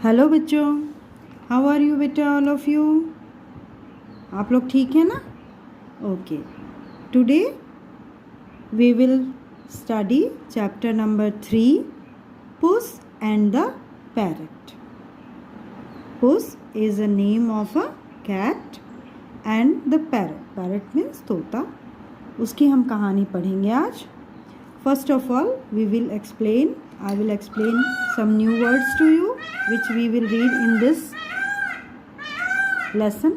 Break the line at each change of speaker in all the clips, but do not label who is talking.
Hello बच्चों, how are you बेटा all of you? आप लोग ठीक है ना? Okay, today we will study chapter number 3, puss and the parrot. Puss is a name of a cat and the parrot. Parrot means तोता. उसकी हम कहानी पढ़ेंगे आज. First of all, I will explain some new words to you which we will read in this lesson.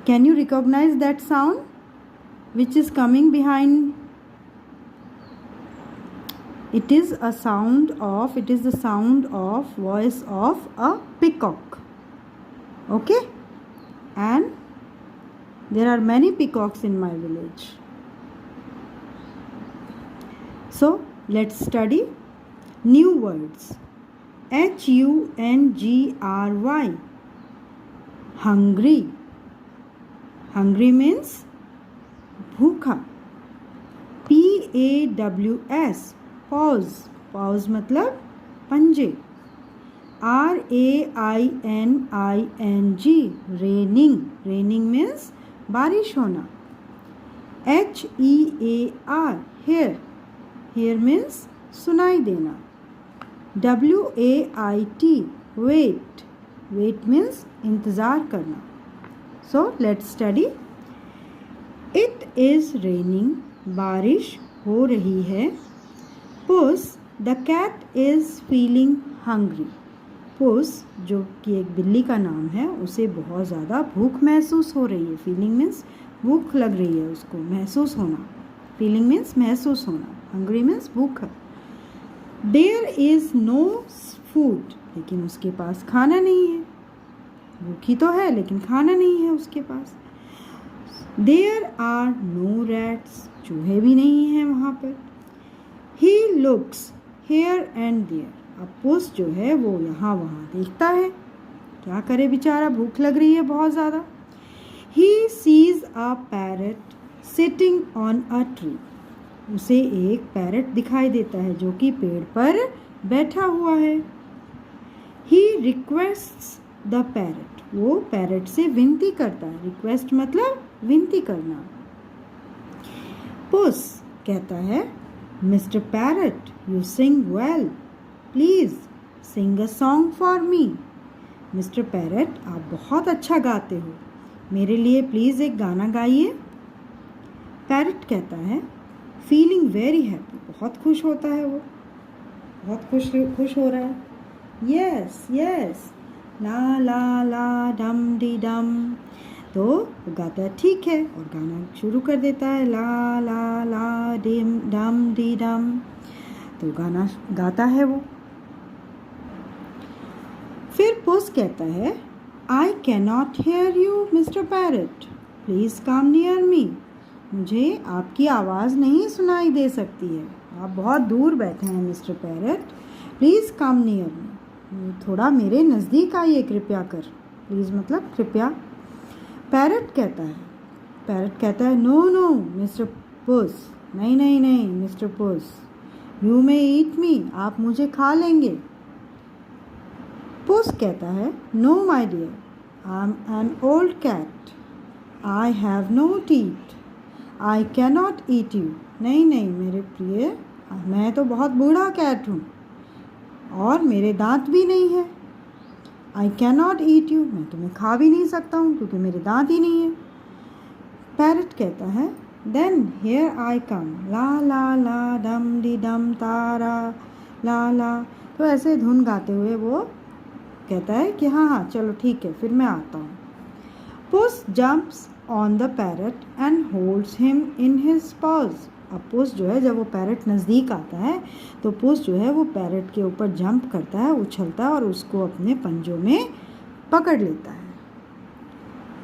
Can you recognize that sound which is coming behind? It is the sound of voice of a peacock. Okay? And there are many peacocks in my village. So let's study new words. Hungry. Hungry. Hungry means भूखा. Paws. Paws. Paws मतलब पंजे. Raining. Raining. Raining means बारिश होना. Hear. Hear. Hear means सुनाई देना. Wait. Wait. Wait means इंतज़ार करना. So let's study. It is raining. बारिश हो रही है. Puss, the cat is feeling hungry. Puss, जो कि एक बिल्ली का नाम है, उसे बहुत ज़्यादा भूख महसूस हो रही है. Feeling means भूख लग रही है उसको, महसूस होना. Feeling means महसूस होना. Hungry means भूख. There is no food. लेकिन उसके पास खाना नहीं है. भूखी तो है लेकिन खाना नहीं है उसके पास. There are no rats. चूहे भी नहीं हैं वहाँ पर. He looks here and there. अब पुस जो है वो यहाँ वहाँ देखता है. क्या करे बेचारा, भूख लग रही है बहुत ज़्यादा. He sees a parrot sitting on a tree. उसे एक पैरट दिखाई देता है जो कि पेड़ पर बैठा हुआ है. He requests the parrot. वो पैरट से विनती करता है. रिक्वेस्ट मतलब विनती करना. पुस कहता है, mister parrot, you sing well. Please sing a song for me. Mister parrot, आप बहुत अच्छा गाते हो. मेरे लिए प्लीज़ एक गाना गाइए. पैरट कहता है, फीलिंग वेरी हैप्पी. बहुत खुश होता है वो, बहुत खुश हो रहा है. यस यस, ला ला ला डम डी डम. तो वो गाता है ठीक है और गाना शुरू कर देता है. ला ला ला डिम डम डी डम. तो गाना गाता है वो. फिर पुस कहता है, आई can not here you mister parrot. Please come near me. मुझे आपकी आवाज़ नहीं सुनाई दे सकती है. आप बहुत दूर बैठे हैं mister parrot. Please come near me. थोड़ा मेरे नज़दीक आइए कृपया कर. प्लीज़ मतलब कृपया. पैरट कहता है नो नो मिस्टर पुस. नहीं नहीं नहीं mister puss. You may eat me. आप मुझे खा लेंगे. पुस कहता है, no my dear, I am an old cat. I have no teeth. I can not eat you. नहीं नहीं मेरे प्रिय, मैं तो बहुत बूढ़ा कैट हूँ और मेरे दांत भी नहीं है. आई कैन नॉट ईट यू. मैं तुम्हें खा भी नहीं सकता हूँ क्योंकि मेरे दांत ही नहीं है. पैरट कहता है, देन हेयर आई कम. ला ला ला डम डी डम तारा ला ला. तो ऐसे धुन गाते हुए वो कहता है कि हाँ चलो ठीक है, फिर मैं आता हूँ. Puss jumps on the parrot and holds him in his paws. अब पुस जो है, जब वो पैरट नज़दीक आता है तो पुस जो है वो पैरट के ऊपर जंप करता है, उछलता है और उसको अपने पंजों में पकड़ लेता है.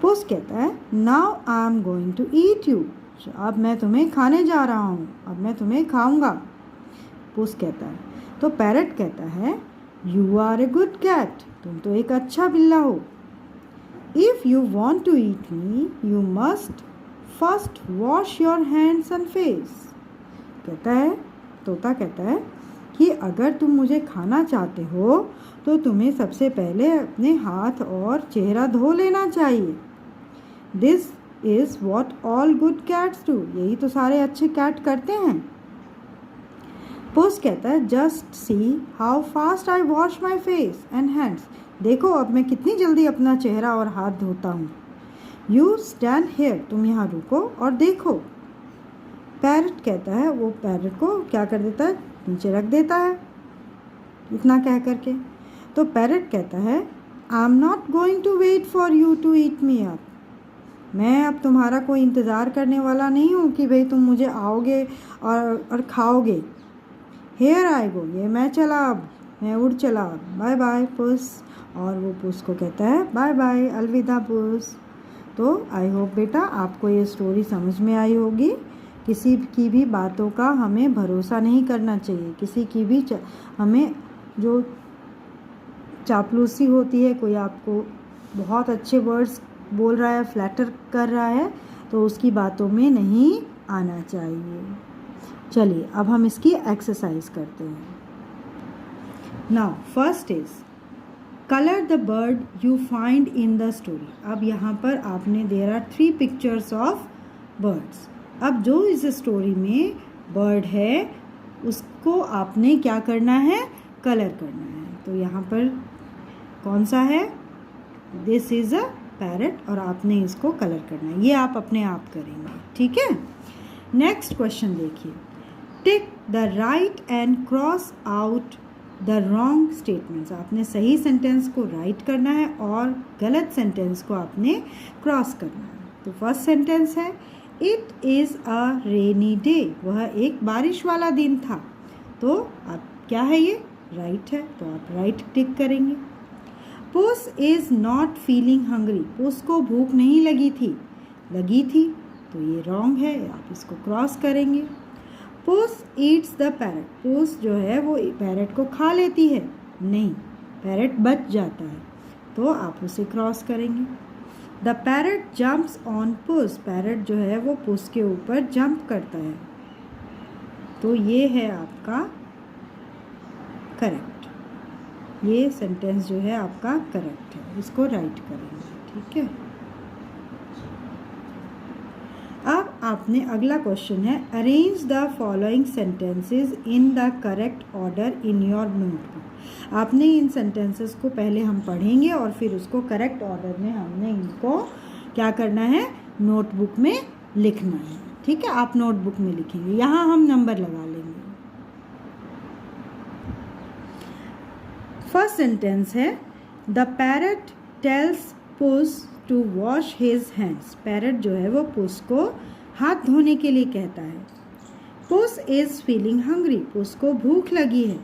पुस कहता है, now I am going to eat you. अब मैं तुम्हें खाने जा रहा हूँ, अब मैं तुम्हें खाऊंगा. पुस कहता है. तो पैरट कहता है, you are a good cat. तुम तो एक अच्छा बिल्ला हो. If you want to eat me you must first wash your hands and face. कहता है, तोता कहता है कि अगर तुम मुझे खाना चाहते हो तो तुम्हें सबसे पहले अपने हाथ और चेहरा धो लेना चाहिए। This is what all good cats do, यही तो सारे अच्छे कैट करते हैं। पुस कहता है just see how fast I wash my face and hands, देखो अब मैं कितनी जल्दी अपना चेहरा और हाथ धोता हूँ। यू स्टैंड हेयर, तुम यहाँ रुको और देखो। पैरट कहता है, वो पैरट को क्या कर देता है, नीचे रख देता है इतना कह करके। तो पैरट कहता है I am not going to wait for you to eat me up, मैं अब तुम्हारा कोई इंतज़ार करने वाला नहीं हूँ कि भाई तुम मुझे आओगे और खाओगे। हेयर आई गो, ये मैं चला अब, मैं उड़ चला, बाय बाय पुस। और वो पुस को कहता है बाय बाय, अलविदा पुस। तो आई होप बेटा आपको ये स्टोरी समझ में आई होगी। किसी की भी बातों का हमें भरोसा नहीं करना चाहिए, किसी की भी हमें जो चापलूसी होती है, कोई आपको बहुत अच्छे वर्ड्स बोल रहा है, फ्लैटर कर रहा है, तो उसकी बातों में नहीं आना चाहिए। चलिए अब हम इसकी एक्सरसाइज करते हैं। Now first is colour the bird you find in the story. अब यहाँ पर आपने there are 3 pictures of birds. अब जो इस स्टोरी में बर्ड है उसको आपने क्या करना है, कलर करना है। तो यहाँ पर कौन सा है, दिस इज़ अ पैरट, और आपने इसको कलर करना है। ये आप अपने आप करेंगे, ठीक है। नेक्स्ट क्वेश्चन देखिए, tick the right and cross out the wrong statements. आपने सही सेंटेंस को राइट करना है और गलत सेंटेंस को आपने क्रॉस करना है। तो फर्स्ट सेंटेंस है it is a rainy day, वह एक बारिश वाला दिन था। तो आप क्या है, ये राइट है, तो आप राइट टिक करेंगे। पुस इज़ नॉट फीलिंग हंग्री, पुस को भूख नहीं लगी थी, लगी थी, तो ये रॉन्ग है, आप इसको क्रॉस करेंगे। पुस ईट्स द पैरट, पुस जो है वो पैरट को खा लेती है, नहीं, पैरट बच जाता है, तो आप उसे क्रॉस करेंगे। द पैरट जम्प्स ऑन पुस, पैरट जो है वो पुस के ऊपर जंप करता है, तो ये है आपका करेक्ट, ये सेंटेंस जो है आपका करेक्ट है, इसको राइट करेंगे, ठीक है। अब आपने अगला क्वेश्चन है arrange the following sentences in the correct order in your notebook. आपने इन सेंटेंसेस को पहले हम पढ़ेंगे और फिर उसको करेक्ट ऑर्डर में हमने इनको क्या करना है, नोटबुक में लिखना है, ठीक है। आप नोटबुक में लिखेंगे, यहाँ हम नंबर लगा लेंगे। फर्स्ट सेंटेंस है the parrot tells puss to wash his hands, parrot जो है वो पुस को हाथ धोने के लिए कहता है। पुस इज़ फीलिंग हंग्री, पुस को भूख लगी है।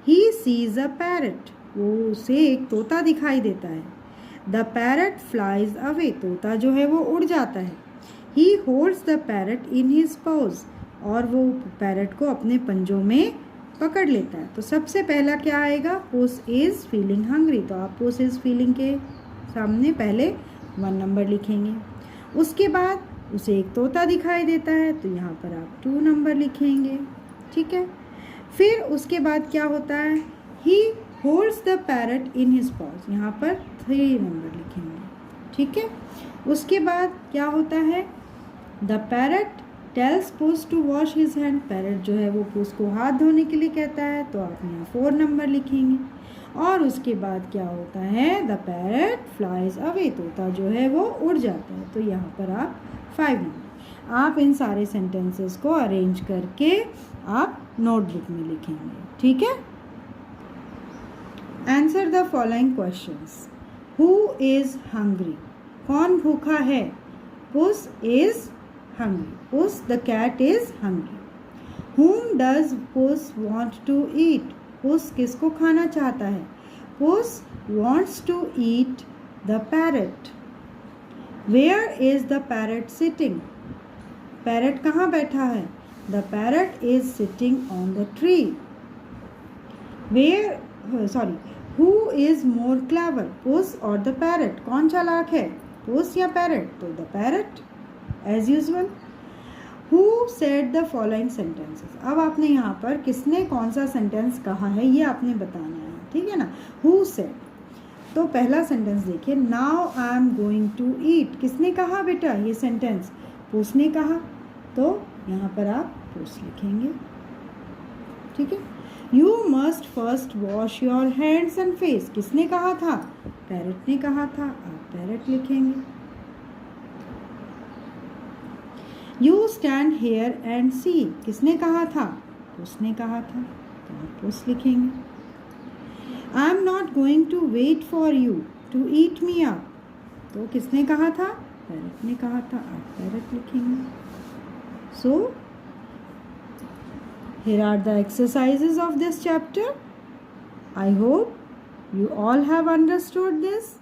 ही सीज अ पैरट, वो उसे एक तोता दिखाई देता है। द पैरट फ्लाइज अवे, तोता जो है वो उड़ जाता है। ही holds the parrot in his pause, और वो पैरट को अपने पंजों में पकड़ लेता है। तो सबसे पहला क्या आएगा, पुस इज़ फीलिंग हंग्री, तो आप पुस इज़ फीलिंग के सामने पहले 1 नंबर लिखेंगे। उसके बाद उसे एक तोता दिखाई देता है, तो यहाँ पर आप 2 नंबर लिखेंगे, ठीक है। फिर उसके बाद क्या होता है, ही holds the parrot in his pause, यहाँ पर 3 नंबर लिखेंगे, ठीक है। उसके बाद क्या होता है, the parrot tells puss to wash his hand, parrot जो है वो पुस को हाथ धोने के लिए कहता है, तो आप यहाँ 4 नंबर लिखेंगे। और उसके बाद क्या होता है, द पैरट फ्लाइज अवे, तोता जो है वो उड़ जाता है, तो यहाँ पर आप 5 नंबर। आप इन सारे सेंटेंसेस को अरेंज करके आप नोटबुक में लिखेंगे, ठीक है। Answer the following questions. Who is hungry, कौन भूखा है, puss is hungry, puss the cat is hungry. whom does puss want to eat, puss किसको खाना चाहता है, puss wants to eat the parrot. Where is the parrot sitting, parrot कहाँ बैठा है, the parrot is sitting on the tree. Who is more clever, puss और the parrot, कौन चालाक है, पुस या पैरट, तो the parrot as usual. Who said the following sentences. अब आपने यहाँ पर किसने कौन सा सेंटेंस कहा है ये आपने बताना है, ठीक है ना। हु सेड, तो पहला सेंटेंस देखिए, now I am going to eat. किसने कहा बेटा ये सेंटेंस? पुरुष ने कहा, तो यहाँ पर आप पुरुष लिखेंगे, ठीक है। You must first wash your hands and face. किसने कहा था? पैरट ने कहा था, आप पैरट लिखेंगे। यू स्टैंड हेयर एंड सी। किसने कहा था? उसने कहा था, तो आप उस लिखेंगे। I am not going to wait for you to eat me up. तो किसने कहा था? पैरट ने कहा था, आप पैरट लिखेंगे। सो here are the exercises of this chapter. I hope you all have understood this.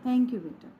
Thank you beta.